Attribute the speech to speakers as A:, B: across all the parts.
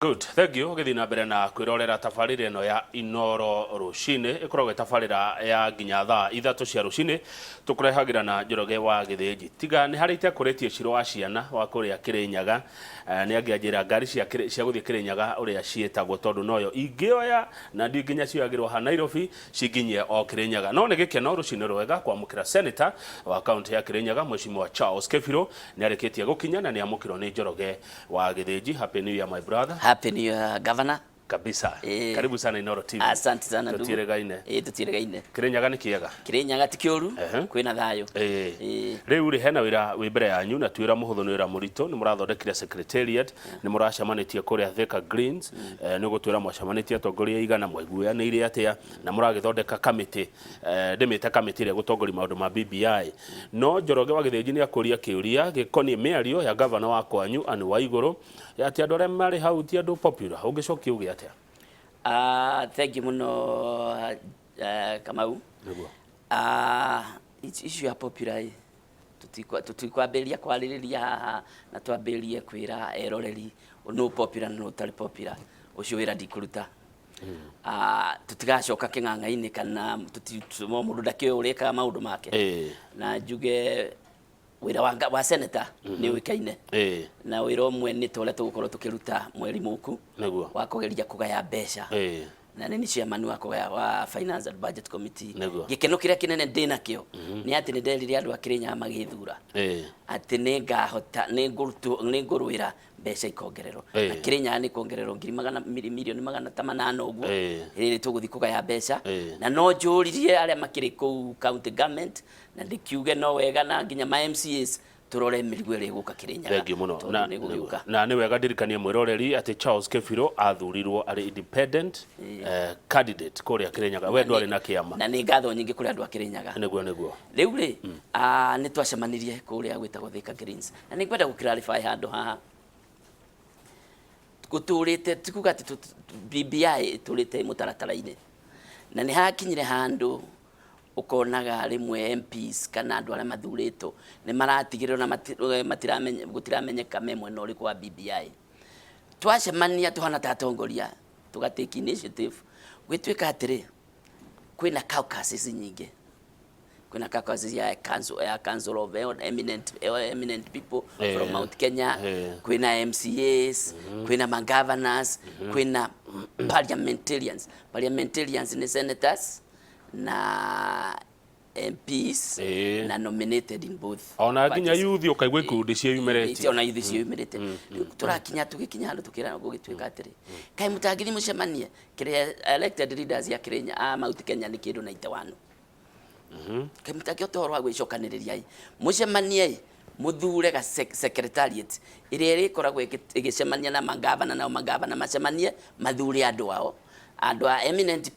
A: Good, thank you. Githina mbere na kwirorera tabarĩra ĩno ya Inoro Rũcinĩ ĩkoragwo tabarĩra ya nginya thaa 3 cia rũcinĩ tũkũrehagĩra na Njoroge wa Gĩthĩnji. Tiga nĩ harĩ itekũrĩtie ciro wa ciana wa kũrĩa Kĩrĩnyaga nĩ angĩanjĩra ngari cia gũthiĩ Kĩrĩnyaga ũrĩa ciĩtagwo tondũ noyo ingĩoya na nginya cioyagĩrwo ha Nairobi cinginyie o Kĩrĩnyaga. No nĩ gĩkeno rũcinĩ rwega kwamũkĩra senator wa kaunti ya Kĩrĩnyaga Mheshimiwa Charles Kĩbirũ nĩ arĩkĩtie gũkinya na nĩ amũkĩrwo nĩ Njoroge wa Gĩthĩnji. Happy New Year my brother.
B: Happy New Year, Governor.
A: Kabisa. Karibu sana Inoro TV.
B: Asante sana ndugu.
A: Tutiregaine.
B: Tutiregaine.
A: Kĩrĩnyaga nĩ kĩega.
B: Kĩrĩnyaga ti kĩũru. Kwĩna thayũ.
A: Rĩu rĩ hena wĩra wĩ mbere yanyu na twĩra mũhũthũ nĩ wĩra mũritũ nĩ mũrathondekire secretariat nĩ mũracemanĩtie kũrĩa Thika Greens nĩ gũtwĩra mwacemanĩtie atongoria igana mwaiguanĩire atĩa na mũragĩthondeka kamĩtĩ ndĩmĩte kamĩtĩ ĩrĩa gũtongoria maũndũ ma BBI. No Njoroge wa Gĩthĩnji nĩ akũria kĩũria gĩkoniĩ mĩario ya gavana wa kwanyu Anne Waigũrũ atĩ andũ arĩa marĩ hau ti andũ popular. Ũngĩcokia uge atĩa?
B: Thank you muno Kamau. Issue ya popular tutikwambĩrĩria kwarĩrĩria haha na twambĩrĩrie kwĩra eroreri no popular no tari popular ũcio wĩra ndikũruta. Tutigacoka kĩng'ang'a-inĩ kana tutimo mũndũ ndakĩoĩ ũrĩkaga maũndũ make na njuge wĩra wa senator nĩ ũĩkaine na wĩra ũmwe nĩ tũrĩa tũgũkorwo tũkĩruta mweri mũku wa kũgeria kũgaya mbeca na nĩ chairman wa kũgaya wa Finance and Budget Committee. Gĩkeno kĩrĩa kĩnene ndĩnakĩo nĩ atĩ nĩ nderire andũ a Kĩrĩnyaga magĩthura atĩ nĩ ngahota nĩ ngũrũĩra mbeca ikongererwo na Kĩrĩnyaga nĩ kongererwo mirioni 800 ũguo rĩrĩ tũgũthiĩ kũgaya mbeca na no njũririe arĩa makĩrĩ kũu county government na ndikiuge no wega na nginya ma MCAs turore mĩrigo ĩrĩa ĩgũka Kĩrĩnyaga.
A: Thank you muno. Na nĩ wega ndirikanie mwĩroreri atĩ Charles Kĩbirũ athurirwo arĩ independent candidate kũrĩa Kĩrĩnyaga we ndwarĩ na kĩama
B: na nĩ ngatho nyingĩ kũrĩ andũ a Kĩrĩnyaga.
A: Nĩguo
B: rĩu rĩ nĩ twacemanirie kũrĩa gwĩtagwo Thika Greens na nĩ ngwenda gũclarify handũ haha gũtũrĩte tikuga atĩ BBI tũrĩte mũtaratara-inĩ na nĩ hakinyire handũ ukonaga rĩmwe MPs kana andũ arĩa mathurĩtwo nĩ maratigĩrĩrwo na gũtiramenyeka mwena ũrĩkũ wa BBI. Twacemania tuhana ta atongoria tugatake initiative gwĩtuĩka atĩrĩ kwĩna caucuses nyingĩ kwĩna caucuses ya council of eminent people from Mount Kenya kwĩna MCAs kwĩna governors kwĩna parliamentarians ni senators na MPs na nominated in both.
A: Ona nginya youth ukaigwa ikundi cia yumerete.
B: Ona youth cia yumerete. Turakinya tugikinya handu tukira gũgĩtuĩka atĩrĩ kaĩ mũtangĩthi mũcemanie kĩrĩa elected leaders ya Kĩrĩnyaga Mount Kenya nĩ kĩndũ 91. Kaĩ mũtangĩotorwa gwĩcokanĩrĩria mũcemanie muthure ga secretariat ĩrĩa ĩkoragwo ĩgĩcemania na magavana na magavana macemanie mathure andũ ao andũ a eminent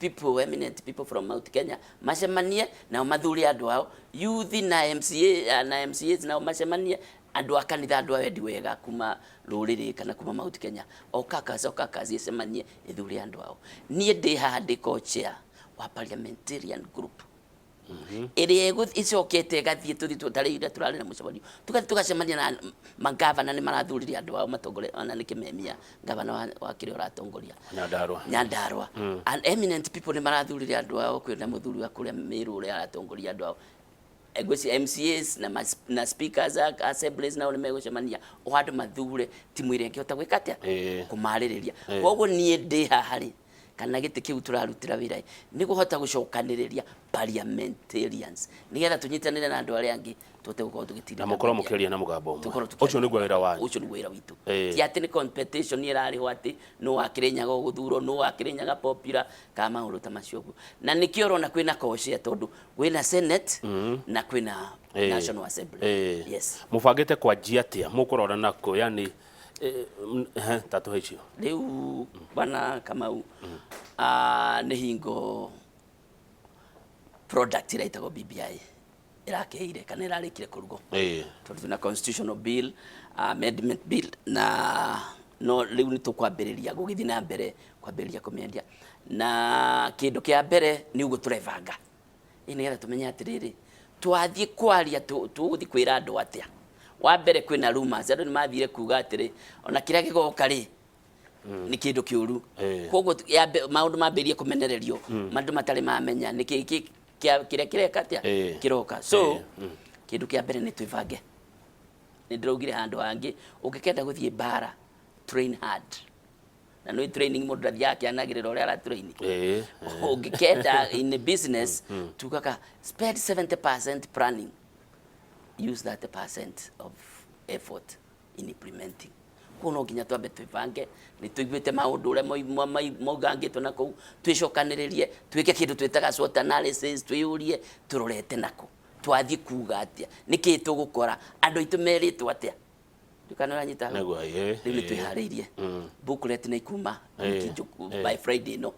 B: people from Mount Kenya macemanie na mathure andũ ao youth na MCAs na macemanie andũ a kanitha andũ a wendi wega kuma rũrĩrĩ kana kuma Mount Kenya o kakazi icemanie ithure andũ ao. Niĩ ndĩ haha ndĩ co-chair wa parliamentarian group ĩrĩa ĩcokete gathiĩ tũtarĩire tũrarĩ na mũcemanio tugacemania na magavana nĩ marathurire andũ ao matongoria ona nĩ Kĩmemia gavana wa kĩrĩa ũratongoria Nyandarua and eminent people nĩ marathurire andũ ao kwĩna mũthuri wa kũrĩa Meru ũrĩa aratongoria andũ ao egweci MCAs na speakers assemblies nao nĩ megũcemania o andũ mathure timu ĩrĩa ĩngĩhota gwĩka atĩa kũmarĩrĩria. Koguo niĩ ndĩ haha rĩ kana gĩtĩ kĩu tũrarutĩra wĩra nĩ kũhota gũcokanĩrĩria parliamentarians nĩgetha tũnyitanĩre na andũ arĩa angĩ tũte gũkorwo tũgĩtinda
A: na mũkorwo mũkĩaria na mũgambo ũmwe. Ũcio nĩguo wĩra wanyu.
B: Ũcio nĩguo wĩra witũ. Ti atĩ nĩ competition ĩrarĩho atĩ no wa Kĩrĩnyaga gũthurwo no wa Kĩrĩnyaga popular kana maũndũ ta macio ũguo. Na nĩkĩo ũrona kwĩna co-chair tondũ kwĩna Senate na kwĩna National Assembly. Yes.
A: Mũbangĩte kwanjia atĩa mũkũrora nako yani tatu hicio
B: rĩu bana Kamau nĩ hingo product ĩrĩa ĩtagwo BBI ĩrakĩire kana ĩrarĩkire kũrugwo tondũ na constitutional bill amendment bill na no rĩu nĩ tũkwambĩrĩria gũgĩthiĩ na mbere kwambĩrĩria kũmĩendia na kĩndũ kĩa mbere nĩ ũguo tũrebanga nĩgetha tũmenye atĩrĩrĩ twathiĩ kwaria tũgũthiĩ kwĩra andũ atĩa wa mbere kwĩna rumors andũ nĩ mathire kuga atĩrĩ ona kĩrĩa gĩgoka rĩ ni kindu kiuru koguo maundu mambirie kumenererio mandu matari mamenya ni kiria kireka atia kiroka so kindu kia mbere ni twivange ni ndiraugire handu hangi ungikenda guthie bara train hard na no training mundu ndathia akianagirira uria ara train ungikenda in the business tukaka spend 70% planning use that percent of effort in implementing kuno nginya twambe twivange ni tuiguite maundu uria moigangitwo na kou twicokaniririe twike kindu twitaga SWOT analysis twiyurie turorete nako twathie kuga atia niki tugukora andu itu meritwo atia dukana ranyita riu ni twihariirie booklet na ikuma by Friday no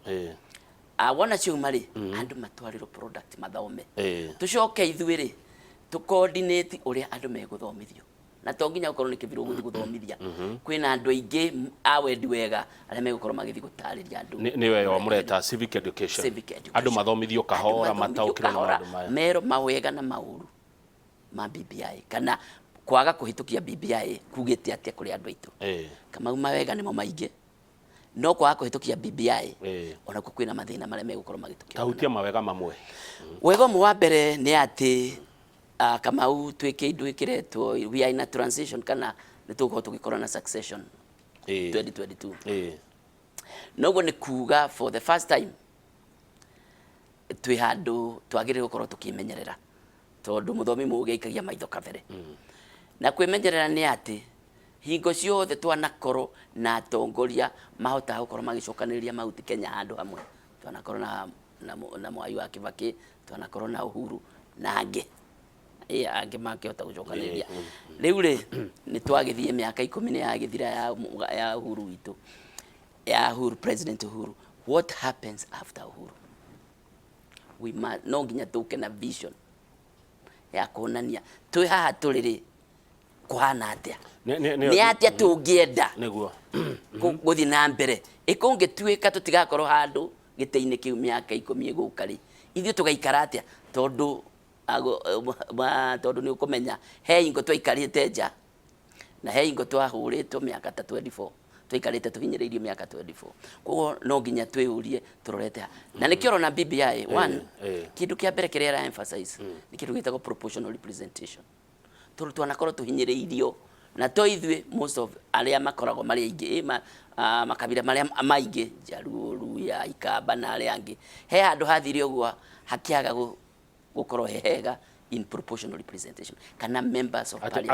B: wona ciuma ri andu matwariro product mathome tucoke ithuiri tu coordinate uria andu meguthomithio na to nginya ukorwo ni kibiru guthi guthomithia kwina andu aingi awendi wega aria megukorwo magithi gutariria andu
A: ni wewe mureta civic education andu mathomithio kahora mataukire na maundu maya
B: mero mawega na mauru ma BBI kana kwaga kuhitukia BBI kugite atia kuri andu aitu kama mawega nimo maingi no kwaga kuhitukia BBI ona kwina mathina maria megukorwo magitukia
A: tahutia mawega mamwe
B: wega mu wa mbere ni ati Kamau twike indu ikiretwo we are in a transition kana nitugo tugikora na succession 2022 nogo ni kuga for the first time twi handu twagire gukorwo tukimenyerera tondu muthomi mugeikagia maitho kabere na kwimenyerera ni ati hingo ciothe twanakorwo na atongoria mahota gukorwo magicokaniriria mauti Kenya handu hamwe twanakorwo na Mwai wa Kibaki twanakorwo na Uhuru na angi angi makihota gucokaniriria riu ri ni twagithie miaka 10 ya githira ya Uhuru witu ya Uhuru President Uhuru what happens after Uhuru we must no nginya tuke na vision ya kuonania twi haha turiri kuhana atia ni atia tungienda
A: niguo
B: guthi na mbere ikungituika tutigakorwo handu giteine kiu miaka 10 igukari ithio tugaikara atia tondu tondu ni ukumenya he ingo twaikarite nja na he ingo twahuritwo miaka 24 twaikarite tuhinyiriirio miaka 24 koguo no nginya twiurie turorete na nikio na BBI one kindu kia mbere kiria emphasize ni kindu gitagwo proportional representation turu twanakorwo tuhinyiriirio na to ithwe most of aria makoragwo mari aingi makabira maria maingi Jaruo Luya Ikamba na aria angi he handu hathirio gwa hakiaga gukorwo hega in proportional representation kana members of parliament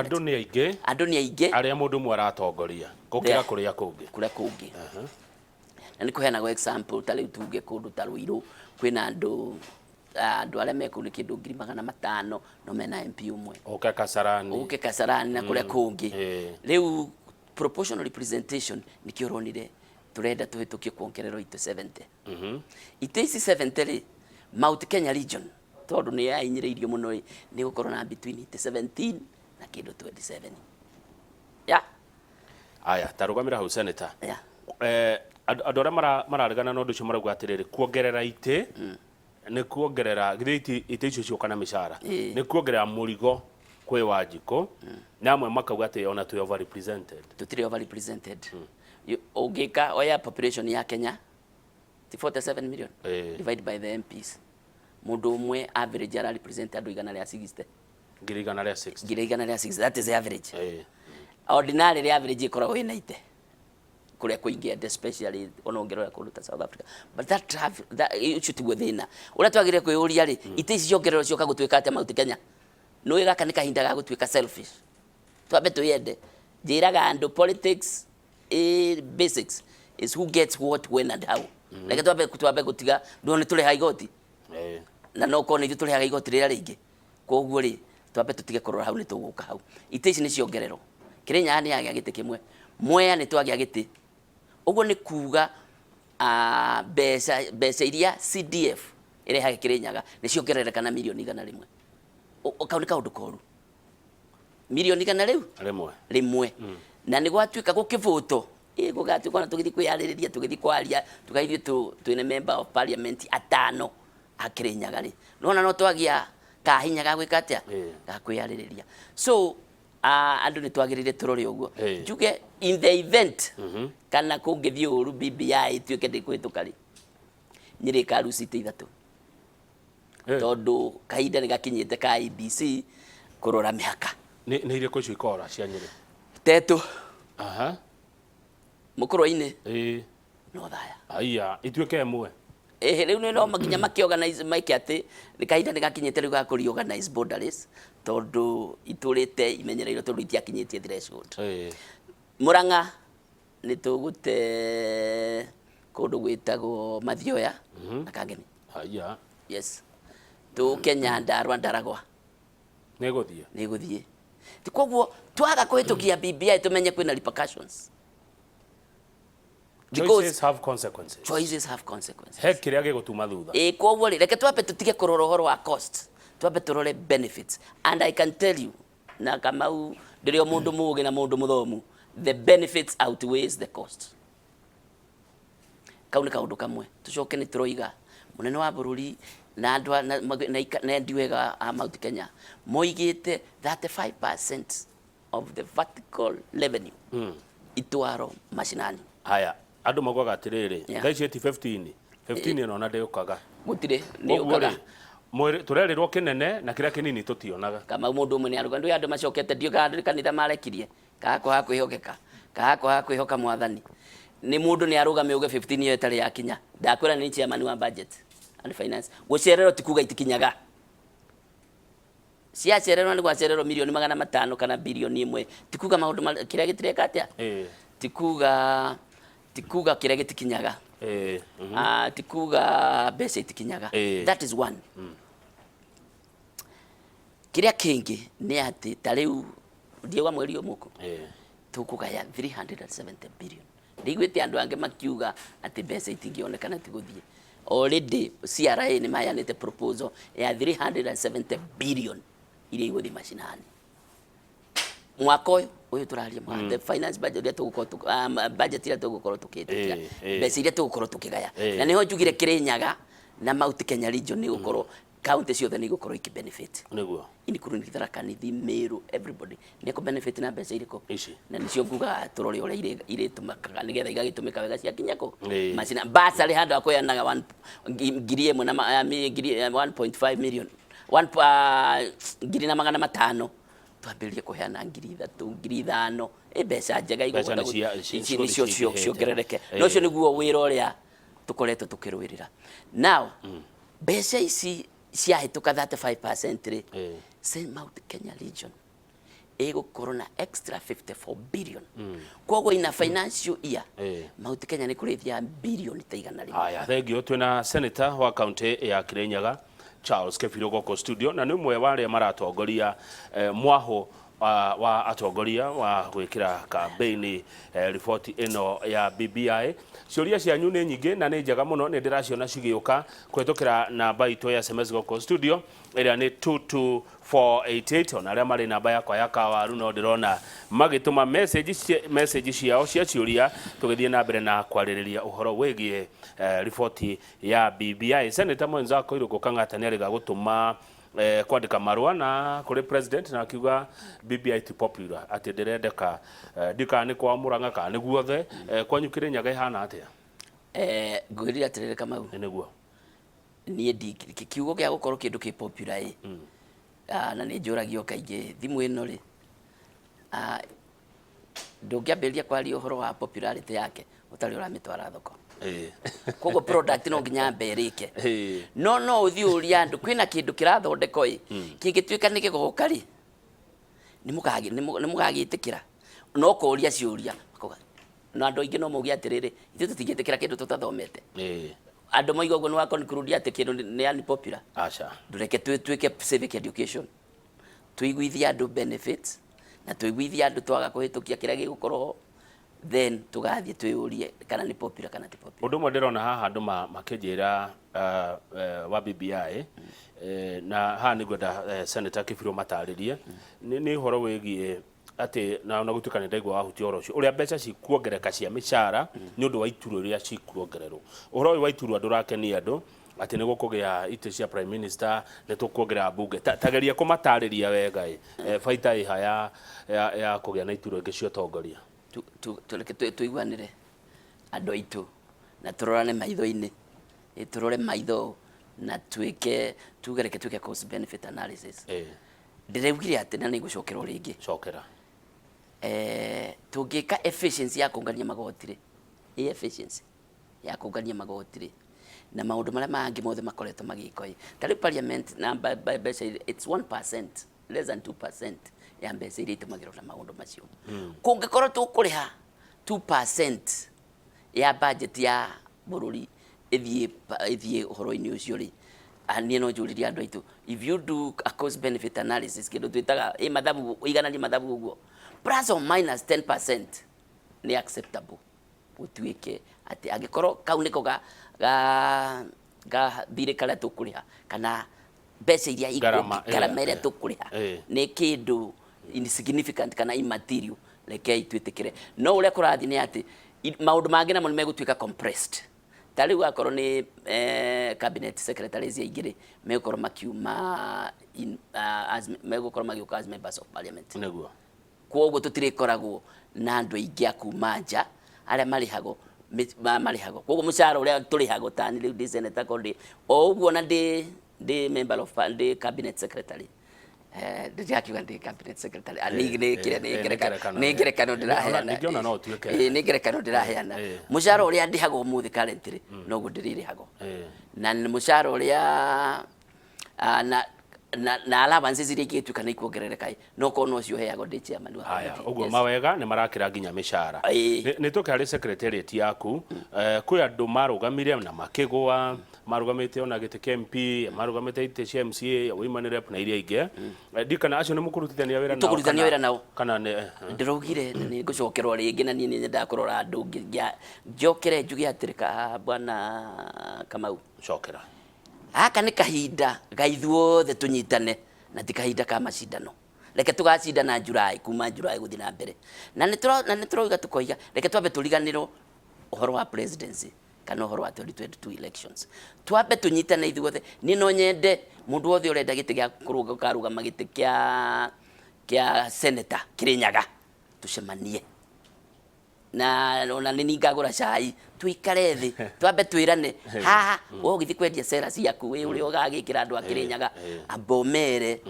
A: andu ni aingi aria mundu mwe aratongoria gukira kuria kungi na niko hena go example tali tuge kundu taruiru kwina andu aria mekuri kindu 500 no mena MP umwe uke Kasarani
B: na kuria kungi riu proportional representation nikioronire turenda tuhitukie kuongererwo itu 70 itu isi 70 ri Mount Kenya region tondu ni yainyireirio muno ni gukorwo na between 17 na kindu 27
A: aya tarugamira hau senator andu aria mararegana na undu ucio marauga atiriri kuongerera ite ni kuongerera githiti ite icio ciokana mishara ni kuongerera murigo kwe Wanjiku na amwe makauga ati ona tu over represented ugika oya population ya Kenya 47 million divided by the MPs mundu umwe average ara represent andu 160 160 that is the average ordinary the average ikoragwo ina ite kuria kuingia especially onongerera kundu ta South Africa but that should go thina uria twagire kuyuria ri ite ici ciongerero cioka gutwika ate Mount Kenya no igaka ni kahinda ga gutwika selfish twabe tuyende njiraga andu politics basics is who gets what when and how like twabe gutiga ndone tule haigoti na no kone ithu tuli haigoti rira ringi koguo ri twabe tutige kurora hau ni tuguka hau ite ici ni ciongerero Kirinya ni yagia giti kimwe Mwea ni twagia giti uguo ni kuga besa iria CDF ire hage Kirinyaga ni ciongerereka na milioni 100 ukauni kaundu koru milioni 100 rimwe na ni gwatuika gukivuto gugatuika na tugithi kwiyaririria tugithi kwaria tugaithio twine member of parliament atano a Kirinyaga ri nona no twagia kahinya ga gwika atia ga kwiyaririria so
B: andu ni twagirire turore uguo njuge in the event kana kungithie uru BBI ituike ndikuhituka ri Nyeri karu city 3 tondu kahinda ni gakinyite ka IBC kurora mihaka
A: ni ire ko cikora cia Nyeri
B: tetu
A: aha
B: mukuro-ini no thaya
A: aya ituike mwe
B: riu no maginya makiorganize maike ati ni kahinda ni gakinyite riu gakuri organize borderless tondu iturite imenyereiro tondu itiakinyitie threshold Murang'a ni tugute kundu gwitagwo Mathioya na Kangeni
A: aya
B: yes tu Kenya Ndarwa Ndaragwa
A: niguthie
B: ti koguo twaga kuhitukia BBI tumenye kwina repercussions
A: choices have consequences he kiria gigutuma thutha
B: koguo reke twabe tutige kurora uhoro wa cost twabe turore benefits and I can tell you na Kamau ndirio mundu mugi na mundu muthomu the benefits outweighs the cost kauni kaundu kamwe tucoke ni turoiga munene wa bururi na andu na ndiwega a Mount Kenya moigite 35% of the vertical revenue itwaro mashinani
A: haya andu magwaga atiriri thaici 15 no na ndeukaga
B: gutire ni ukaga
A: mwiri turerirwo kinene na kiria kinini tutionaga
B: kama mundu umwe ni aruga ndu andu macokete ndio kanitha marekirie kako hakwihokeka kako hakwihoka mwathani ni mundu ni aruga meuge 15 yo etari yakinya ndakwira ni chairman wa budget and finance gucererwo tikuga itikinyaga cia cererwo ni gwacererwo milioni 500 kana bilioni 1 tikuga maundu kiria gitireka atia tikuga kiria gitikinyaga tikuga base itikinyaga that is one kiria kingi ni ati tariu ndiuga mweri umuko tukugaya 370 billion ndigwite andu ange makiuga ati base itingionekana tiguthie already CRA ni mayanite proposal ya 370 billion ile iguthi mashinani mwaka uyu turaria the finance budget ya tugukorwo budget ya tugukorwo tukitikia base ile tugukorwo tukigaya na niho njugire Kirinyaga na Mount Kenya region ni gukorwo county ciothe ni gukorwo iki benefit niguo including Tharaka Nithi Meru everybody ni ko benefit na mbeca iriko na nicio nguga turore uria ire tumakaga nigetha igagitumika wega cia kinyako macina basari handu akoyanaga 1.5 million 1.5 twambirie kuheana 3,000 mbeca njega igũkorwo icio ciongerereke no cio niguo wira uria tukoretwo tukirwirira now mbeca ici ciahituka 35% ri Mount Kenya region igukorwo na extra 54 billion koguo ina financial year Mount Kenya ni kurithia billion taigana rimwe
A: aya thengio twina senator wa county ya Kirinyaga Charles Kebiro goko studio na ni mwe wale maratongoria mwaho wa atongoria wa gwikira campaign report ino ya BBI ciuria cianyu ni nyingi na ni njega muno ni ndiraciona cigiuka kwetukira namba itu ya SMS goko studio ira ni 22488 ona ria mari namba yakwa ya kawaru no ndirona magituma message ciao cia ciuria tugithie na mbere na kwaririria uhoro wegie report ya BBI senator mwenzako iruko kangata ni ariga gutuma kwandika marua na kuri president na akiuga BBI ti popular ati ndirendeka ndikani kwa Murang'a kana guothe kwanyu Kirinyaga ihana atia
B: ngwirira atirire Kamau
A: niguo
B: nie kiugo gia gukorwo kindu ki popular na ni njuragio kaingi thimu ino ri ndungiambĩrĩria kwaria uhoro wa popularity yake utari uramitwara thoko koguo product no nginya mberike no uthi uria andu kwina kindu kirathondeko kingituika ni gigoka ri ni mugagitikira no kuria ciuria no andu aingi no mugia atiriri ithu tutingitikira kindu tutathomete andu moiga uguo ni wa conclude ati kindu ni unpopular
A: acha
B: ndureke twike civic education tuiguithia andu benefits na tuiguithia andu twaga kuhitukia kiria gigukorwo then tugathie twiyurie kana ni popular kana ti popular
A: undu mwe ndirona haha andu makijira wa BBI na haha ni gwenda senator Kibiro mataririe ni horo wegie ati na gutukana ndaigwa wahuti oro cio uria mbeca cikuongereka cia mishara ni undu wa ituru ria cikuongererwo uhoro wa ituru andu rakeni andu ati nä gå kå gä a itä cia prime minister nä tå kuongerera mbunge tageria kå matarä ria wega baita ä ha ya kå gä a na iturå ingä cia ũtongoria
B: tå iguanä re andå aitå na tå rorane maitho-inä tå rore maitho na tuge reke twä ke cost benefit analysis ndä raugire atä na nä gå cokerwo rä ngä
A: cokera
B: tå ngä ka efficiency ya kå ngania magoti rä efficiency ya kå ngania magoti rä na maundu maria mangi mothe makoretwo magiko tarä parliament na mbeca it's 1% less than 2% ya mbeca iria itumagirwo na maundu macio kungikorwo tukuriha 2% ya budget ya bururi ithie uhoro-ini ucio ri ani no njuriria andu aitu if you do a cost benefit analysis kindu twitaga mathabu uiganani mathabu uguo plus or minus 10% ni acceptable gutwike ati angikorwo kau niko ga thire kala tukuriha kana mbeca iria garama iria tukuriha ni kindu insignificant kana immaterial reke itwitikire no uria kurathi ni ati maundu mangi na megutwika compressed tari wakorwo ni cabinet secretaries ingire megukorwo makiuma megukorwo magiuka as members of parliament
A: neguo
B: kwoguo tutirikoragwo na andu aingi akuma nja aria marihago kwoguo mucara uria turihago tani riu ndi senator kondi o uguo na ndi member of the cabinet secretary ndiakiuga ndi cabinet secretary ni ngerekano ndiraheana ni ngerekano ndiraheana mucara uria ndihago muthi currently noguo ndiririhago na mucara uria na allowances iria ingituka ni kuongerereka no kono ucio heago ndi chairman wa
A: haya uguo mawega ni marakira nginya mishara ni tuke hari secretariat yaku kwi andu marugamire na makigwa marugamite ona gite KMP marugamite ite cia MCA women rep na iria inge ndikana acio ni mukurutithania wira nao
B: tukurutithania wira nao
A: kana
B: ndirugire ni gucokerwa ringi na ni ndakurora andu njokere njugi atirika bwana Kamau
A: cokera
B: aka ni kahinda gaithuothe tunyitane na ti kahinda ka macindano reke tugacindana Julai kuma Julai guthi na mbere na nĩ tũroiga tukoiga reke twambe tũriganĩrwo ũhoro wa presidency kana ũhoro wa 2022 elections twambe tunyitane ithuothe niĩ no nyende mũndũ wothe ũrenda gĩtĩ gĩa kũrũgama gĩtĩ kĩa senator Kirinyaga tucemanie na ona nini ngagura cai tuikare thi twambe twirane haha wo githi kwendia cera ciaku we uri ugagikira andu Kirinyaga abomere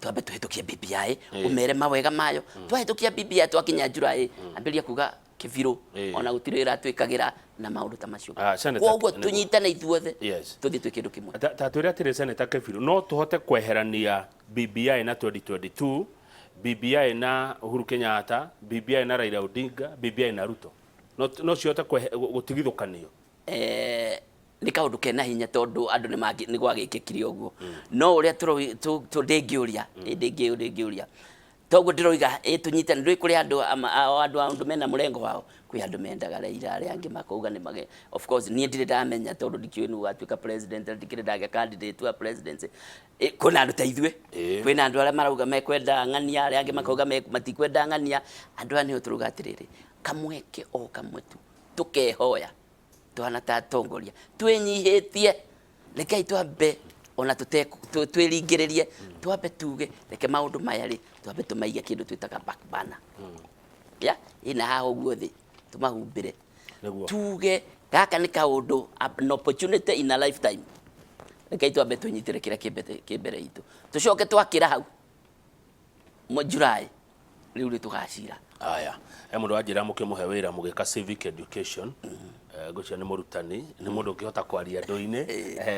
B: twambe tuhitukie BBI umere mawega mayo twahitukia BBI twakinya Julai ambiria kuga kiviru ona gutirira twikagira na maundu ta macio kwoguo tunyitane ithuothe tuthi twi kindu kimwe
A: ta twira tiri senator kiviru no tuhote kweherania BBI na 2022 BBI na Uhuru Kenyatta, BBI na Raila Odinga, BBI na Ruto. No ciota gutigithukanio.
B: Ni kaundu kena hinya tondu andu ni gwagikikire uguo. No uria ndingiuria, ndingiuria. Toguo ndiroiga tunyitane ndui kuri andu mena murengo wao kwi andu mendaga Raila aria angi makauga ni mage of course nie ndire ndamenya tondu ndikiwe nu atuika president ndikire ndaga candidate wa presidency kuna andu ta ithue kwina andu aria marauga mekwenda ng'ania aria angi makauga matikwenda ng'ania andu ani turuga atiriri kamweke o kamwe tu tukehoya twana ta tongoria twinyihitie rekei twambe ona twĩringĩrĩrie twambe tuge reke maundu maya ri twambe tumaige kindu twitaga back burner ya ina haho guothe tumahumbire tuge gaka ni kaundu an opportunity in a lifetime reke twambe tunyitire kira kimbere itu tucoke twakira hau mo Julai riu ri tugacira
A: aya mundu anjira mukimuhe wira mugika civic education gucia ni murutani ni mundu ngihota kwaria ndu-ini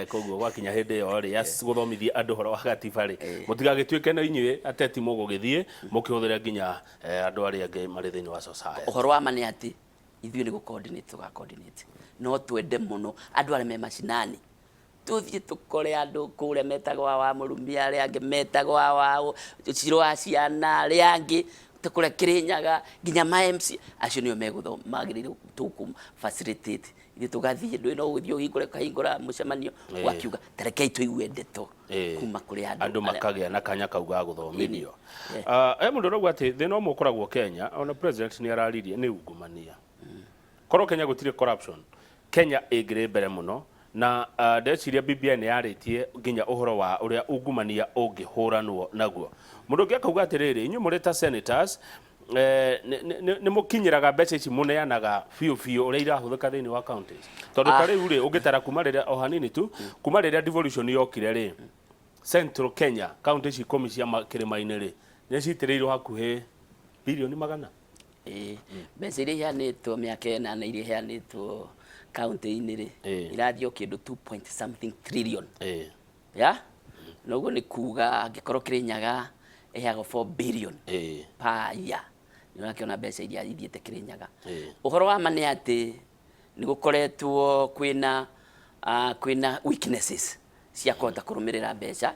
A: koguo gwakinya hindi yo ri guthomithia andu horo wa gatiba ri mutigagituike na inyue ateti mugugithie mukihuthira nginya andu aria angi mari thiini wa society
B: uhoro wa mani ati ithuĩ ni coordinate no twende muno andu aria me macinani tuthie tukore andu kuria metagwa wa Mũrumia aria angi metagwa wa Ciro wa ciana aria angi tukure Kirinyaga nginya ma MC acio nio megũthomagĩrĩrwo tukum facilitate ithuĩ tugathie ndu no guthio hingũre kahingũra mucemanio wakiuga tarekei tuigue ndeto kuma kuri
A: andu makagĩa na kanya kauga guthomithio mundu rauga ati thina ũmwe ũkoragwo Kenya ona president ni araririe ni ungumania korwo Kenya gutire corruption Kenya ĩngĩrĩ mbere muno na ndeciria BBI nĩ yarĩtie nginya ũhoro wa ũrĩa ungumania ũngĩhũranwo naguo. Mũndũ ũngĩ akauga atĩrĩrĩ, inyuĩ mũrĩ ta senators nĩ mũkinyĩraga mbeca ici mũneanaga biũ ũrĩa irahũthĩka thĩinĩ wa counties, tondũ ta rĩu rĩ ũngĩtara kuma rĩrĩa o hanini tu kuma rĩrĩa devolution yokire rĩ Central Kenya county ici 10 cia kĩrĩma-inĩ rĩ nĩ citĩrĩirwo hakuhĩ bilioni 100.
B: Mbeca iria iheanĩtwo mĩaka 8 iria iheanĩtwo county-inĩ rĩ irathiĩ o kĩndũ 2 something trillion. Ya noguo nĩ kuga angĩkorwo Kĩrĩnyaga ĩheagwo 4 billion per year, nĩ ũrakĩona mbeca iria ithiĩte Kĩrĩnyaga. Ũhoro wa ma nĩ atĩ nĩ gũkoretwo kwĩna weaknesses cia kũhota kũrũmĩrĩra mbeca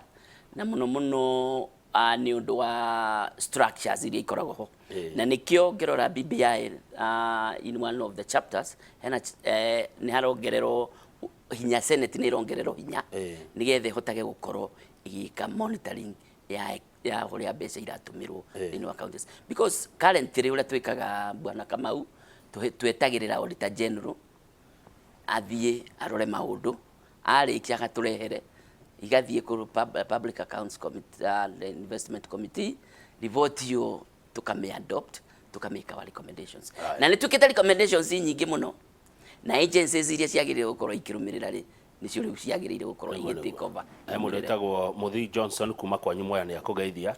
B: na mũno nĩ ũndũ wa structures iria ikoragwo ho, na nĩkĩo ngĩrora BBI in one of the chapters nĩ harongererwo hinya, Senate nĩ irongererwo hinya nĩgetha ĩhotage gũkorwo igĩka monitoring ya ũrĩa mbeca iratũmĩrwo thĩinĩ wa counties, because currently ũrĩa twĩkaga Bwana Kamau twetagĩrĩra Auditor General athiĩ arore maũndũ, arĩkia agatũrehere igathiĩ kũrĩ Public Accounts Committee and Investment Committee, report yo tukame-adopt, tukameka wa recommendations. Na nĩ twĩkĩte recommendations nyingĩ mũno na agencies iria ciagĩrĩirwo gũkorwo ikĩrũmĩrĩra rĩ nĩcio rĩu ciagĩrĩire gũkorwo igĩtake over.
A: Mũndũ etagwo Muthii Johnson kuma kwanyu Mwea nĩ akũgeithia,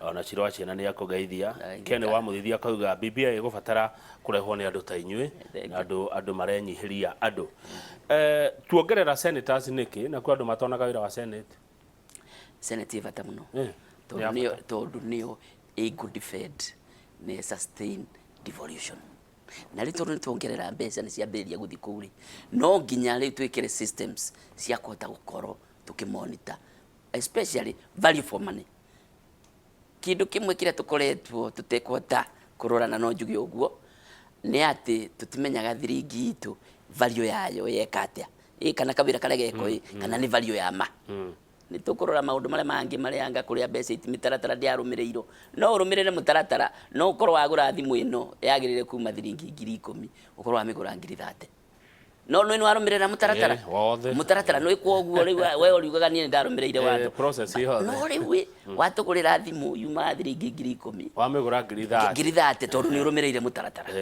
A: ona Ciro wa Ciana nĩ akũgeithia, Ken wa Muthithia akauga BBI ĩgũbatara kũrehwo nĩ andũ ta inyuĩ na andũ marenyihĩria andũ. Tuongerera senators nĩkĩ na kwa andũ matonaga wĩra wa Senate? Senate
B: bata mũno tondũ nĩyo ĩgũ-defend nĩ sustain devolution. Na rĩu tondũ nĩ tuongerera mbeca nĩ ciambĩrĩria gũthiĩ kũu rĩ, no nginya rĩu twĩkĩre systems cia kũhota gũkorwo tũkĩmonitor especially value for money. Kĩndũ kĩmwe kĩrĩa tũkoretwo tũtekũhota kũrora no njuge ũguo nĩ atĩ tũtimenyaga thiringi itũ value yayo yeka atĩa, kana kawĩra karĩa geko kana nĩ value ya ma. Nĩ tũkũrora maũndũ marĩa mangĩ marĩa anga kũrĩa mbeca mĩtaratara ndĩarũmĩrĩirwo, no ũrũmĩrĩre mũtaratara no ũkorwo wagũra thimũ ĩno yagĩrĩire kuma thiringi 10,000 ũkorwo wamĩgũra 30,000. No nĩ warũmĩrĩra mũtaratara nĩ kwa ũguo rĩu we ũriugaga niĩ ndarũmĩrĩire watho
A: process yothe.
B: No rĩu watũgũrĩra thimũ yuma thiringi 10,000
A: wamĩgũra
B: 30,000 tondũ nĩ ũrũmĩrĩire mũtaratara.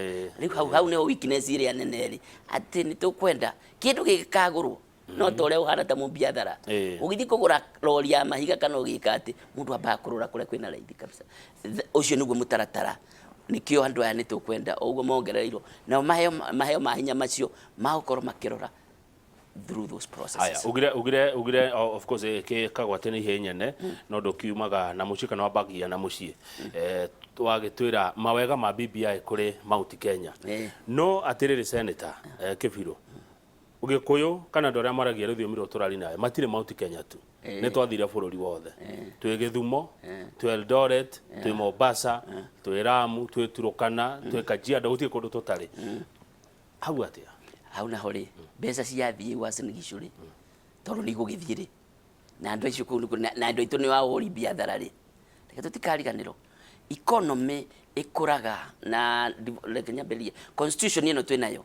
B: Rĩu hau nĩho weakness ĩrĩa nene rĩ atĩ nĩ tũkwenda kĩndũ gĩkagũrwo no ta ũrĩa ũhana ta mũmbiathara ũgĩthiĩ kũgũra lori ya mahiga kana ũgĩka atĩ mũndũ ambaga kũrora kũrĩa kwĩna raithi kabisa. Ũcio nĩguo mũtaratara, nĩkĩo andũ aya nĩ tũkwenda ũguo mongereirwo na maheo ma hinya macio magũkorwo makĩrora through those processes.
A: Ugire of course kagwate nĩ ihenya no ndũkiumaga na mũciĩ kana wambagia na mũciĩ wagĩtwĩra mawega ma BBI kũrĩ Mount Kenya. No atĩrĩrĩ Senator Kĩbirũ, Ũgĩkũyũ kana andũ arĩa maragia rũthiomi rwa tũrari nawe matirĩ Mount Kenya tu, nĩ twathire bũrũri wothe, twĩ Gĩthumo, twĩ Eldoret, twĩ Mombasa, twĩ Lamu, twĩ Turkana, twĩ Kajiado, gũtirĩ kũndũ tũtarĩ. Hau atĩa?
B: Hau naho rĩ mbeca ciathiĩ Uasin Gishu rĩ tondũ nĩ igũgĩthiĩ rĩ na andũ acio kũu na andũ aitũ nĩ wa ũri biathara rĩ, reke tũtikariganĩrwo economy ĩkũraga na reke nyambĩrĩrie constitution ĩno twĩ nayo,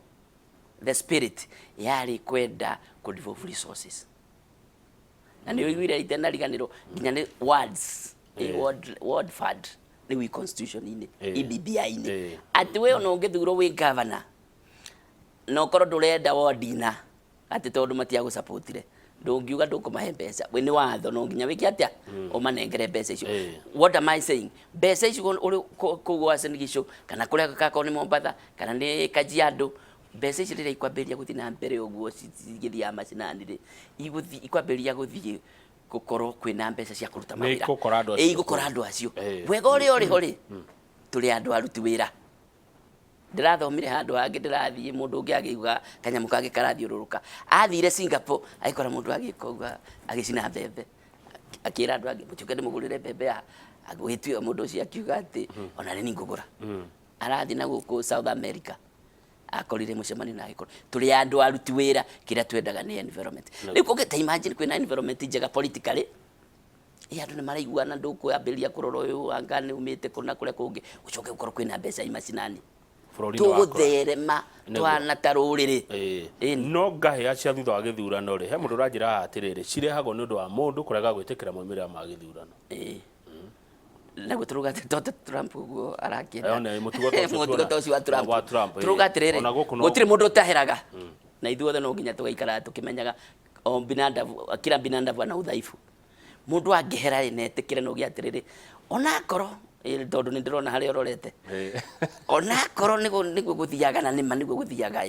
B: the spirit yari kwenda ku devolve resources na nĩ wĩiguire itena riganĩrwo nginya nĩ words word fund nĩ wi constitution inĩ BBI-inĩ atĩ we ona ũngĩthurwo wĩ governor no korwo ndũrenda wordina atĩ tondũ matiagũsupportire ndũngiuga ndũkũmahe mbeca we nĩ watho no nginya wĩke atĩa ũmanengere mbeca icio. What am I saying? Mbeca icio ũrĩ kũu Uasin Gishu kana kũrĩa gakakorwo nĩ Mombasa kana nĩ Kajiado, mbeca icio rĩrĩa ikwambĩrĩria gũthiĩ na mbere ũguo cigĩthiaga macinani rĩ ikwambĩrĩria gũthiĩ gũkorwo kwĩna mbeca cia kũruta mawĩra igũkora andũ acio wega ũrĩa ũrĩ ho rĩ tũrĩ andũ aruti wĩra. Ndĩrathomire handũ hangĩ ndĩrathiĩ mũndũ ũngĩ agĩuga kanyamũ kangĩ karathiũrũrũka athire Singapore agĩkora mũndũ agĩka ũguo agĩcina mbembe akĩra andũ angĩ mũtuĩke ndĩmũgũrĩre mbembe ya agwĩtio mũndũ ũcio akiuga atĩ ona nĩ ngũgũra. Arathiĩ na gũkũ South America akorire mũcemanio na agĩkora tũrĩ andũ aruti wĩra kĩrĩa twendaga nĩ environment. Rĩu kũngĩta imagine kwĩna environment njega politically andũ nĩ maraiguana ndũkwambĩrĩria kũrora ũyũ anga nĩ umĩte kũna kũrĩa kũngĩ ũcoke gũkorwo kwĩna mbeca imacinani tugutherema twana tarurire
A: no ngahe acia thutha wa githurano ri he mundu ranjira atiriri cirehagwo ni undu wa mundu kurega gwitikira moimira ma githurano
B: na guturuga Trump guo arakienda
A: mutugo
B: tocio wa Trump turuga atiriri gutiri mundu utaheraga na ithuothe no nginya tugaikara tukimenyaga o binadamu kila binadamu ana udhaifu mundu angihera netikire no gi atiriri ona koro tondu ni ndirona hari ororete ona koro nigo guthiaga na nima nigo guthiaga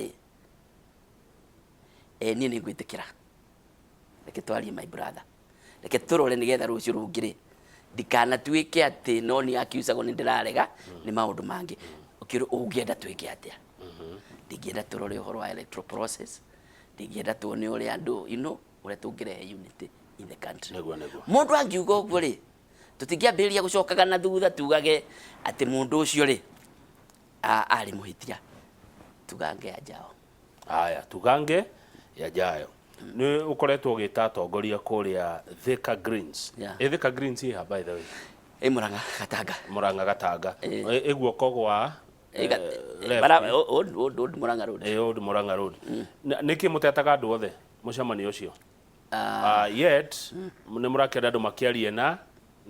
B: ni ngwitikira reke twarie my brother reke turore nigetha rucio rungire dikana tuike ati no ni akiusago ni ndirarega ni maundu mangi ukiru ugienda tuike atia ndigienda turore uhoro wa electoral process ndigienda tuone uri andu ure tungirehe unity in the country mundu angiuga uguo ri tutingiambiriria gucokaga na thutha tugage ati mundu ucio ri ari muhitia tugange ajao
A: tugange yajayo ni ukoretwo gita atongoria kuria Thika Greens Thika Greens ha by the way Murang'a Gatanga iguoko gwa
B: old Murang'a Road
A: old Murang'a Road niki mutetaga andu othe mucemani ucio yet ni murakenda andu makiarie na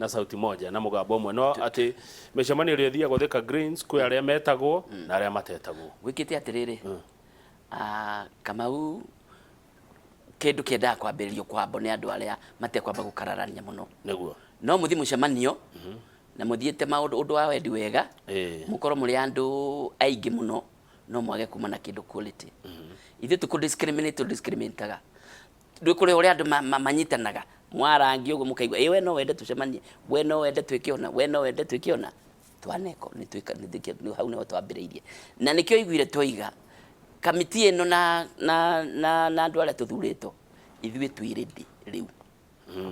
A: sauti moja na mugambo umwe no ati micemani ri thiago Thika Greens kwi aria metagwo na aria matetagwo
B: wikite atiriri Kamau kindu kienda kwambiririo kwambo ni andu aria matekwamba gukararania muno
A: niguo
B: no muthi mucemanio na muthiete maundu undu wa wendi wega mukoro muri andu aingi muno no mwage kuma na kindu quality ithu tuku discriminateaga ndukuri uri andu manyitanaga mwarangi ugo mukaigwa we no wende tucemanie we no wende twikiona we no wende twikiona twaneko ni twika ni hau no twambiriirie na nikio igwire twiga kamiti eno na andu aria tuthurito ithuĩ twiridi riu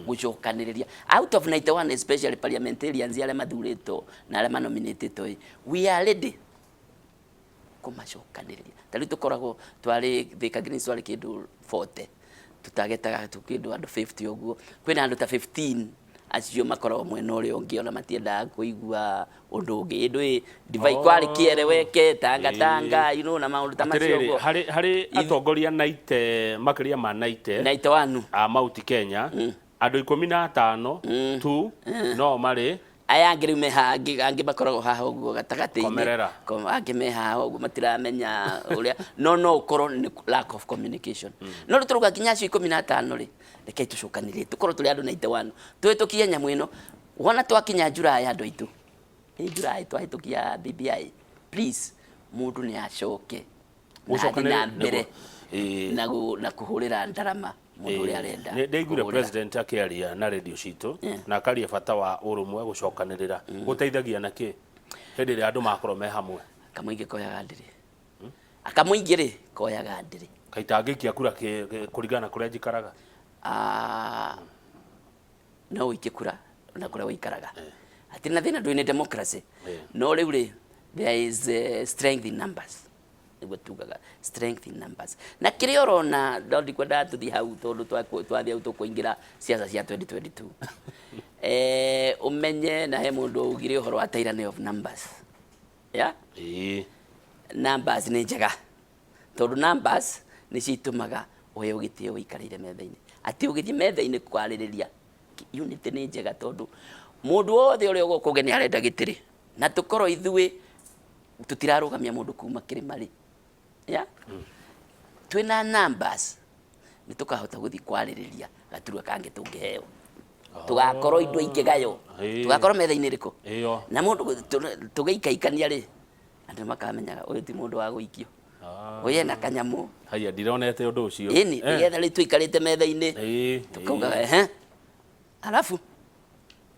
B: gucokaniriria out of 91 especially parliamentarians aria mathurito na aria manominated we are ready kumacokaniriria tari tukoragwo twari Thika Greens twari kindu 40 tutagetaga tukindu andu 50 uguo kwina andu ta 15 acio makoragwo mwena uria ungi ona matiendaga kuigua undu ungi indu divai kwari kiereweke tanga na maundu ta macio uguo
A: hari atongoria naite makiria ma naite
B: wanu
A: Mount Kenya andu 15 tu no mari
B: aya ngiri angi makoragwo haha uguo gatagati angi me haha uguo matiramenya uria no ukorwo ni lack of communication no ruturuga kinya cio 15 ri reke tucukanirie tukorwo turi andu 91 twitukie nyamu ino wona twakinya Julai andu aitu Julai twahitukia BBI please mundu ni acoke na mbere na kuhurira ndarama mundu uri arenda
A: ndeigure president akiaria na radio citu na akaria bata wa urumwe gucokanirira guteithagia na ki hindi ri andu makorwo me hamwe
B: kamuingi koyaga ndiri akamuingi ri koyaga ndiri
A: kaitangikia kura kuringana kuria njikaraga
B: no wike kura na kuria wikaraga ati na thina ndwine democracy no riu ri there is strength in numbers niguo tugaga strength in numbers na kiria urona ndi kwenda tuthi hau tondu twathi hau tukuingira siasa cia 2022 umenye na he mundu ugire uhoro wa tyranny of numbers numbers ni njega tondu numbers ni citumaga uhe ugitio wikarire metha-ini ati ugithi metha-ini kwaririria unity ni njega tondu mundu wothe uria ugokuge ni arenda gitiri na tukorwo ithui tutirarugamia mundu kuma kirimari twina numbers ni tukahota guthi kwaririria gaturwa kange tungiheo tugakorwo indo ingigayo tugakorwo metha-ini riko na mundu tugeikaikania ri andu makamenyaga uyu ti mundu wa guikio uyu na kanyamu
A: haya ndironete undu ucio
B: nigetha ri tuikarite metha-ini tukauga alafu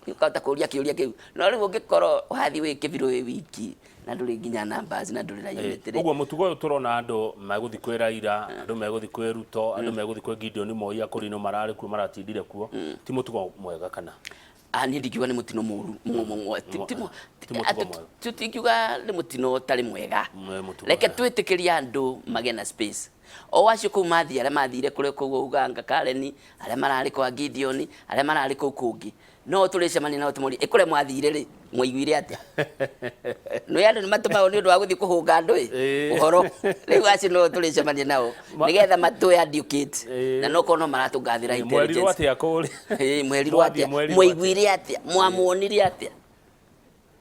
B: ukahota kuria kiuria kiu no riu ungikorwo wathi wikibiru wiki na nduri nginya numbers na nduri na unity
A: uguo mutugo uyu turona andu meguthi kwi Raila andu meguthi kwi Ruto andu meguthi kwi Gideon Moi akurino marari ku maratindire kuo ti mutugo mwega kana
B: ni ndikiuga ni mutino muru tutikiuga ni mutino tari mwega reke twitikiria andu magena space o acio kuu mathii aria mathire kure kuu Uganga Karen aria marari kwa Gideon aria marari kuu kungi no tulicemania nao tumuri ikure mwathire ri mwaiguire atia no yandu ni matuma ni undu wa guthi kuhunga andu uhoro riu acio no tulicemania nao nigetha matu educate na no kono maratungathira intelligence
A: mweri atia kuri
B: mweri atia mwaiguire atia mwamuonire atia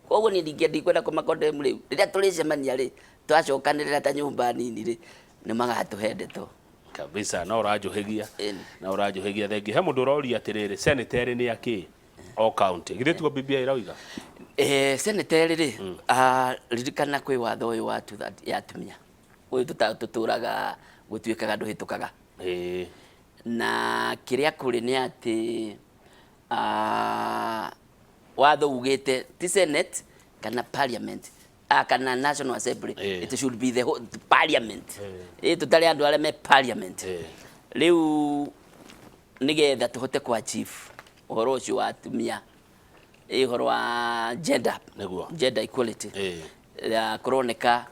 B: koguo ni ndikwenda kumakondemu riu riria tulicemania ri twacokanirira ta nyumba nini ri ni magatuhe ndeto
A: kabisa na urajuhegia thengi he mundu uroria atiriri seneteri ni aki o county githĩ tuo BBI irauga
B: seneteri ri ririkana kwi watho uyu wa ya atumia uyu tuturaga gutuikaga nduhitukaga na kiria kuri ni ati watho ugite ti senate kana parliament kana national assembly it should be the whole parliament tutari andu aria me parliament riu nigetha tuhote kwa chief uhoro ucio wa atumia ihoro wa gender equality kuroneka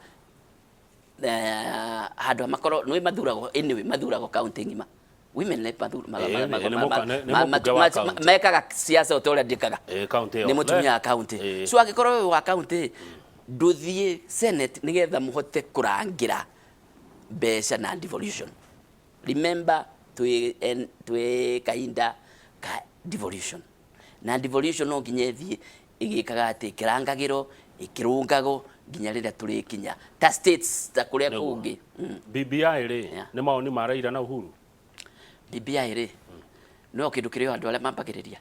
B: handu makoro nĩ mathuragwo anyway mathuragwo county ngima women rep mekaga siasa utoria ndikaga nĩ mutumia county so agikorwo wa county nduthie senate nigetha muhote kurangira mbeca na devolution remember twe kainda ka devolution na devolution no nginya igikaga ati kirangagiro ikirungago nginya rĩrĩa tũrĩkinya ta states ta kũrĩa kũngĩ
A: BBI ri nĩ maoni ma Raila na Uhuru
B: BBI ri no kĩndũ kĩrĩa andũ arĩa mambagĩrĩria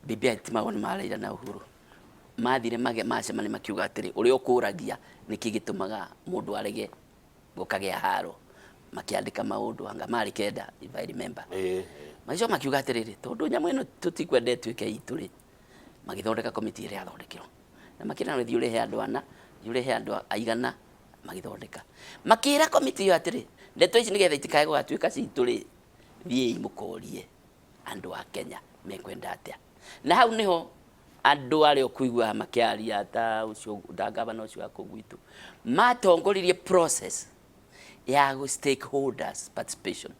B: BBI ti maoni ma Raila na Uhuru mathire macemani makiuga atĩrĩ ũrĩa ũkũragia nĩkĩ gĩtũmaga mũndũ arege gũkagĩa haro makiandĩka maũndũ anga marĩ kenda if I remember macio makiuga atĩrĩrĩ tondũ nyamũ ĩno tũtikwenda ĩtuĩke itũ rĩ magĩthondeka komiti ĩrĩa yathondekirwo na makĩra no thiũre he andũ ana thiũre he andũ aigana magĩthondeka makĩra komiti ĩyo atĩrĩ ndeto ici nĩgetha itikae gũgatuĩka citũ rĩ thiĩ mũkorie andũ a Kenya mekwenda atĩa na hau niho andũ arĩa ũkũigua makĩaria ta ũcio ngavana ũcio wa kũu gwitũ matongoririe process ya stakeholders participation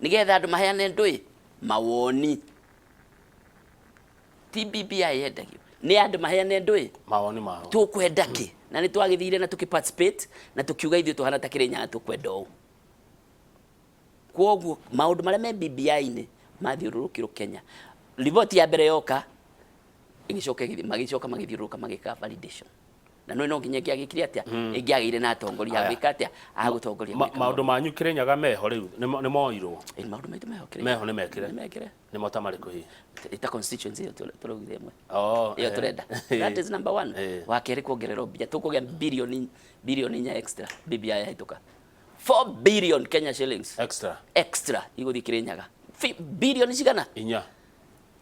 B: nigetha andũ maheane ndũĩ mawoni TBBI yendagio ni andũ maheane ndũĩ
A: mawoni mao
B: tukwenda kĩ na nĩ twagĩthire na tukiparticipate na tukiuga ithuĩ tuhana ta Kĩrĩnyaga tukwenda ũũ kwoguo maũndũ marĩa me BBI-inĩ mathiũrũrũkĩrwo Kenya riboti ya mbere yoka magĩcoka magĩthiũrũrũka magĩka validation na no nginya ngĩagĩkire atĩa ĩngĩagĩire na atongoria agĩka atĩa agũtongoria
A: maũndũ manyu Kĩrĩnyaga meho rĩu nĩ moirwo
B: maũndũ maitũ
A: meho nĩ mekire nĩ mota marĩkũ hihi
B: ita constituency tũraugire ĩmwe
A: iyo
B: turenda that is number 1 wa kerĩ kuongererwo mbia tũkũgĩa bilioni nya extra BBI yahĩtũka 4 billion Kenya shillings extra igũthiĩ Kĩrĩnyaga bilioni cigana
A: inya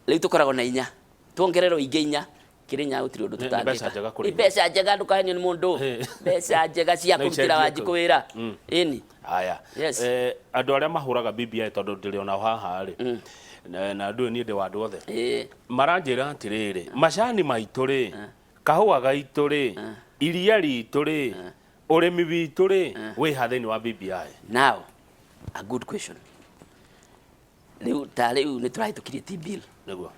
B: rĩu tũkoragwo na inya tuongererwo ingĩ inya Kĩrĩnyaga gũtirĩ ũndũ tũtangĩka mbeca njega ndũkahenio nĩ mũndũ mbeca njega cia kũrutĩra Wanjikũ wĩra ĩni
A: haya andũ arĩa mahũraga BBI tondũ ndĩrĩ ona haha rĩ na ndũĩ niĩ ndĩ wa andũ othe maranjĩra atĩrĩrĩ macani maitũ rĩ kahũa gaitũ rĩ iria ritũ rĩ ũrĩmi witũ rĩ wĩha thĩinĩ wa BBI
B: now a good question rĩu nĩ tũrahĩtũkirie T-bill
A: nĩguo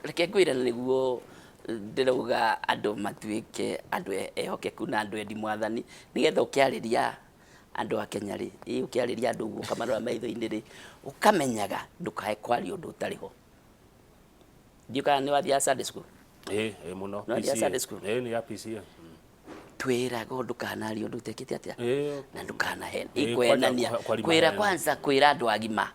B: reke ngwĩre nĩguo ndĩrauga andũ matuĩke andũ ehokeku na andũ endi mwathani nigetha ũkĩarĩria andũ a Kenya rĩ ũkĩarĩria andũ ũguo kamarora maitho-inĩ rĩ ũkamenyaga ndũkae kwaria ũndũ ũtarĩ ho ndiũka nĩ wathiaga Sunday school
A: mũno
B: nĩ
A: ya PCA
B: twĩraga ndũkanaria ũndũ ũtekĩte atĩa na ndũkanahena ikwenania kwĩra kwanza kwĩra andũ agima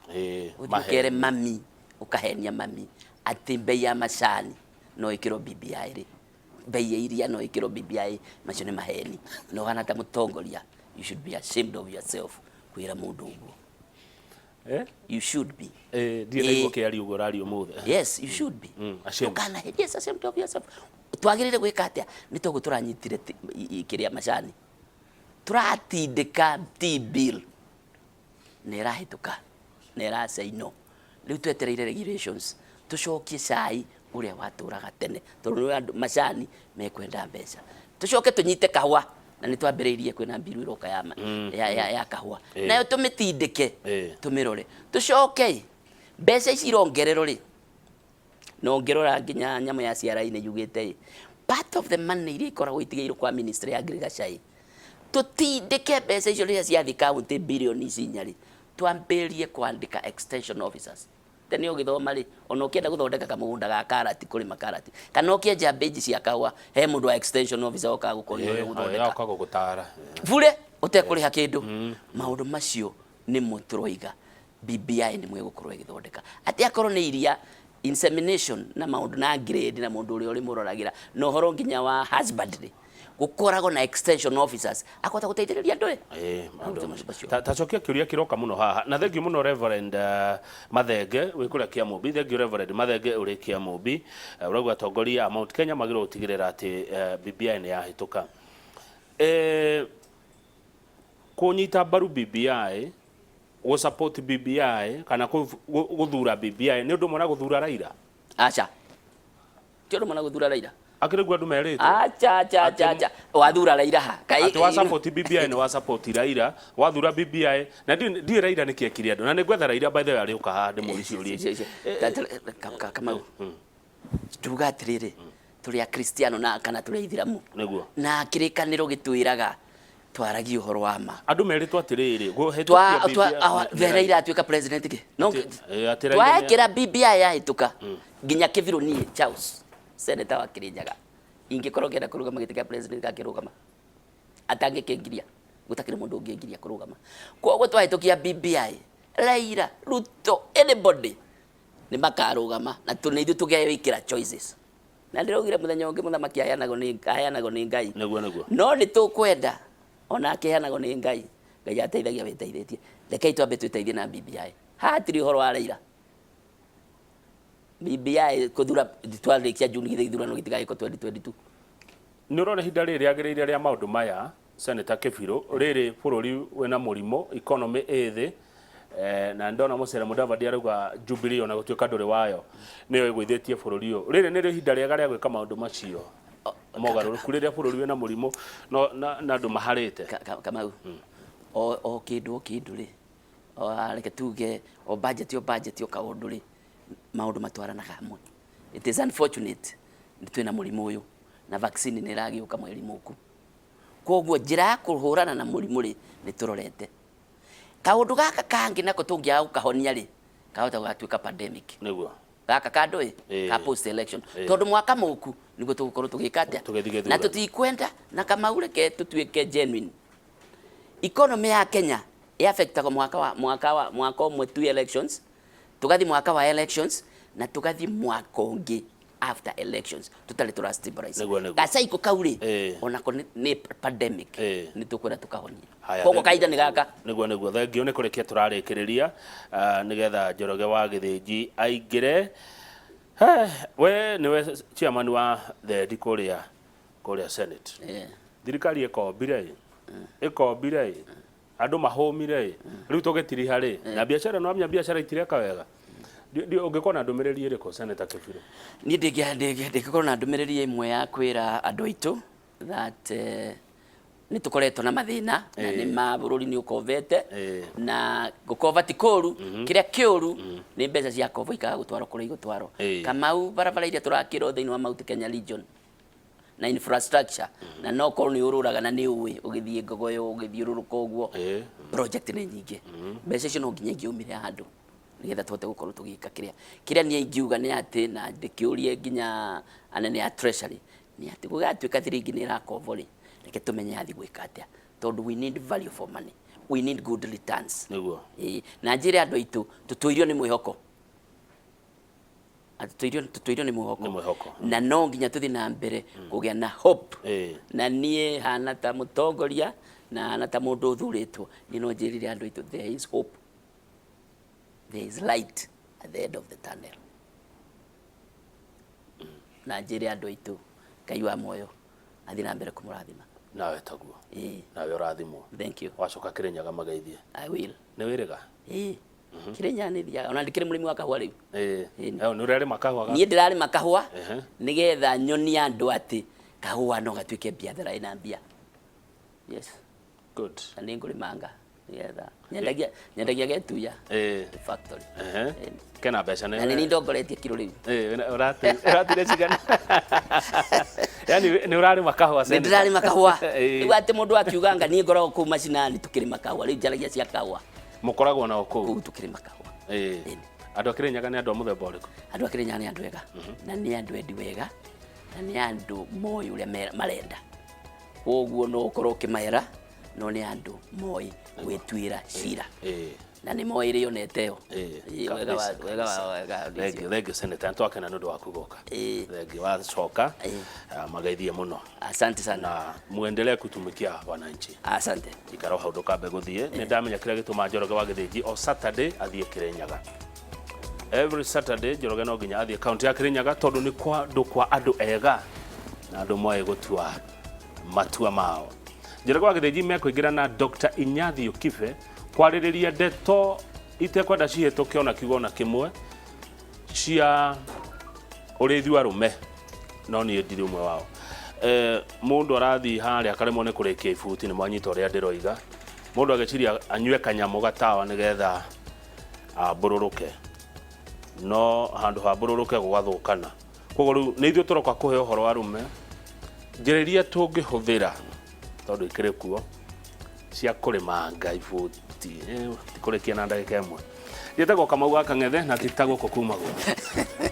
B: ũthiĩ ũkere mami ũkahenia mami atĩ mbei ya macani no ikĩrwo BBI rĩ mbei ya iria no ikĩrwo BBI macio nĩ maheni no hana ta mũtongoria you should be ashamed of yourself kwĩra mũndũ ũguo you should be
A: ndio kĩari ũguo rari ũmũthĩ
B: yes you should be yes ashamed of yourself twagĩrĩire gwĩka atĩa nĩ tũgũ tũranyitire kĩrĩa macani tũratindĩka T-bill nĩ ĩrahĩtũka nĩ ĩracaino rĩu twetereire regulations tũcokie cai ũrĩa watũraga tene tondũ andũ macani mekwenda mbeca tũcoke tũnyite kahũa na nitwambiriirie kwina mbiru iroka ya kahua nayo tumitindike tumirore tucoke mbeca ici irongerero ri nongerora nginya nyamo ya CRI yugite part of the money iria ikoragwo itigeirwo kwa ministry ya agriculture tutindike mbeca icio riria ciathi county billion ici nyari twambirie kwandika extension officers tene ugithoma ri ona ukienda guthondeka kamugunda ga karati kuri makarati kana ukienja beji cia kahua he mundu wa extension officer oka gukorwo guthondeka
A: oka gugutara
B: bure utekuriha kindu maundu macio ni muturoiga BBI ni mwe gukorwo igithondeka ati akorwo ni iria insemination na maundu na grade na mundu uri muroragira no horo nginya wa husbandry gukoragwo na extension officers akota guteithĩrĩria andũ
A: tacokia kiuria kiroka muno haha na thengiũ muno Reverend Mathenge wĩ kũrĩa Kiamũmbi thengiũ Reverend Mathenge ũrĩ Kiamũmbi ũrauga atongoria a Mount Kenya magĩrĩirwo gũtigĩrĩra atĩ BBI nĩ yahĩtũka kũnyita mbaru BBI support BBI kana guthura BBI nĩ ũndũ ũmwe na guthura Raila
B: acha ti ũndũ ũmwe na guthura Raila
A: akĩrĩgua andũ merĩtwo
B: acha wathura Raila ha
A: ati wa support BBI ni wa support Raila wathura BBI na ndi Raila nĩ kĩekire andũ na nĩ gwetha Raila by the way arĩ ũka haha ndĩ mũri ciũria
B: kama tuga atirĩrĩ tũrĩ Akristiano na kana tũrĩ Ithiramu
A: nĩguo
B: na kĩrĩkanĩro gĩtwĩraga twaragia ũhoro wa ma
A: andũ merĩtwo atĩrĩrĩ guhetũkia
B: BBI Raila atuĩka president kĩ no twekĩra BBI yahĩtũka nginya Kĩbirũ niĩ Charles senator wa Kirinyaga ingĩkorwo ngĩenda kũrũgama gĩtĩ kĩa president gakĩrũgama atangĩkĩngiria gũtakĩrĩ mũndũ ũngĩngiria kũrũgama koguo twahĩtũkia BBI Raila Ruto anybody nĩ makarũgama na nĩ ithuĩ tũgĩayo ikĩra choices na ndĩraugire mũthenya ũngĩ mũthamaki aheanagwo nĩ Ngai no nĩ tũkwenda ona akĩheanagwo nĩ Ngai Ngai ateithagia wĩteithĩtie rekei twambe twĩteithie na BBI hatirĩ ũhoro wa Raila BBI kuthura twarikia June githurano gitigayiko 2022
A: nĩ ũrona hinda rĩrĩ agĩrĩire rĩa maũndũ maya Senator Kĩbirũ rĩrĩ bũrũri wĩna mũrimũ economy ĩthĩ na ndona Musalia Mudavadi arauga Jubilee ona gũtuĩka ndũrĩ wayo nĩyo ĩgũithĩtie bũrũri ũyũ rĩrĩ nĩrĩo ihinda rĩega rĩa gwĩka maũndũ macio mogarũrũku rĩrĩa bũrũri wĩna mũrimũ na andũ maharĩte
B: Kamau o kĩndũ rĩ reke tuge o budget o kaũndũ rĩ maundu matwaranaga hamwe it is unfortunate twina mũrimũ ũyũ na vaccine nĩ ĩragĩũka mweri mũku koguo njĩra ya kũhũrana na mũrimũ rĩ nĩ tũrorete kaũndũ gaka kangĩ nako tũngĩaga gũkahonia rĩ kahota gũgatuĩka pandemic
A: nĩguo
B: gaka kando ka post election tondũ mwaka mũku nĩguo tũgũkorwo tũgĩka atĩa na tũtikwenda na Kamau reke tũtuĩke genuine economy ya Kenya affectaga mwaka ũmwe tu elections tugathi mwaka wa elections na tugathi mwaka ũngĩ after elections tutari tura stabilize gacaiko kauri ona ko ni pandemic ni tukwenda tukahonia koguo kaida ni gaka
A: niguo thengio ni kurekia turarikiriria nigetha Njoroge wa Githĩnji aingire we niwe chairman wa the Dikuria Senate thirikari ikombire andu mahũmire riu tugitiriha ri na biashara no amya biashara itireka wega ndio ungikona ndumiriri iriko Senator Kĩbirũ
B: ni ndingĩkorwo na ndumiriri imwe ya kwĩra andũ aitũ that ni tukoretwo na mathina na ni mabũrũri ni ukovete na gukova ti kũru kĩrĩa kĩũru ni mbeca cia kovo ikaga gũtwarwo kũrĩa igũtwarwo Kamau barabara iria turakĩrwo thĩinĩ wa Mount Kenya region na infrastructure na no korwo ni ururaga na ni uwi ugithie ngogoyo ugithiururuka uguo project ni nyingĩ mbeca icio no nginya ingĩumire handũ nigetha tuhote gukorwo tugika kiria ni ingiuga ni ati na ndikiurie nginya anene ya treasury ni ati gugatuĩka thiringi ni irakovo ri reke tumenye athi gwĩka atĩa tondu we need value for money we need good returns
A: niguo
B: na njĩra andũ aitũ tutuirio ni mwĩhoko tutuirio ni mwĩhoko na no nginya tuthi na mbere kũgĩa na hope na niĩ hana ta mũtongoria na hana ta mũndũ ũthurĩtwo ni no njĩrire andũ aitũ there is hope, there is light at the end of the tunnel na njĩre andũ aitũ Ngai wa moyo athi na mbere kũmũrathima
A: nawe taguo nawe ũrathimwo
B: thank you
A: wacoka Kirinyaga magaithie
B: I will
A: nĩ wĩrĩga
B: Kirinyaga nĩ thiaga ona ndikĩrĩ mũrĩmi wa kahũa rĩu
A: nĩ ũrarĩma kahũa
B: niĩ ndĩrarĩma kahũa nĩgetha nyonie andũ atĩ kahũa no gatuĩke biathara ĩna mbia Yes.
A: Good.
B: Na nĩ ngũrĩmanga nĩgetha nyendagia getuya factory.
A: Kena mbeca
B: na nĩ ndongoretie kiro rĩu.
A: Ũratire cigana? Yani nĩ ũrarĩma kahũa
B: Nĩ ndĩrarĩma kahũa. Rĩu atĩ mũndũ akiuganga niĩ ngoragwo kũu macinani tũkĩrĩma kahũa, rĩu njaragia cia kahũa.
A: Mũkoragwo nao kũu?
B: Kũu tũkĩrĩma kahũa.
A: Andũ a Kĩrĩnyaga nĩ andũ a mũthemba ũrĩkũ?
B: Andũ a Kĩrĩnyaga nĩ andũ ega na nĩ andũ endi wega na nĩ andũ moĩ ũrĩa marenda. Koguo no ũkorwo ũkĩmahera no nĩ andũ moĩ gwĩtuĩra cira. Na nĩ moĩ rĩonete yo.
A: Thengiũ Senator, nĩtwakena nĩ ũndũ wa kũgoka. Thengiũ wacoka mageithie mũno.
B: Asante sana.
A: Na muendelee kutumikia wananchi.
B: Asante.
A: Ikaro hau ndũkambe gũthiĩ. Nĩ ndamenya kĩrĩa gĩtũma Njoroge wa Gĩthĩnji o Saturday athiĩ Kĩrĩnyaga. Every Saturday Njoroge no nginya athiĩ kaunti ya Kĩrĩnyaga tondũ nĩ kwa andũ ega na andũ moĩ gũtua matua mao. Njoroge wa Gĩthĩnji mekũingĩra na Dr. Inyathi Ũkibe kwarĩrĩria ndeto itekwenda cihĩtũke ona kiugo na kĩmwe cia ũrĩithi wa rũme no niĩ ndirĩ ũmwe wao. Mũndũ arathiĩ harĩa akaremwo nĩ kũrĩkia ibuti nĩ mwanyita ũrĩa ndĩroiga. Mũndũ agĩciria anyue kanyamũ gatawa nĩgetha ambũrũrũke no handũ ha mbũrũrũke gũgathũkana. Koguo rĩu nĩ ithuĩ tũroka kũhe ũhoro wa rũme njĩra iria tũngĩhũthĩra tondũ ikĩrĩ kuo cia kũrĩmanga ibuti tikũrĩkia na ndagĩka ĩmwe. Njĩtagwo Kamau ga Kang'ethe na tikitagwo kuma gũkũ.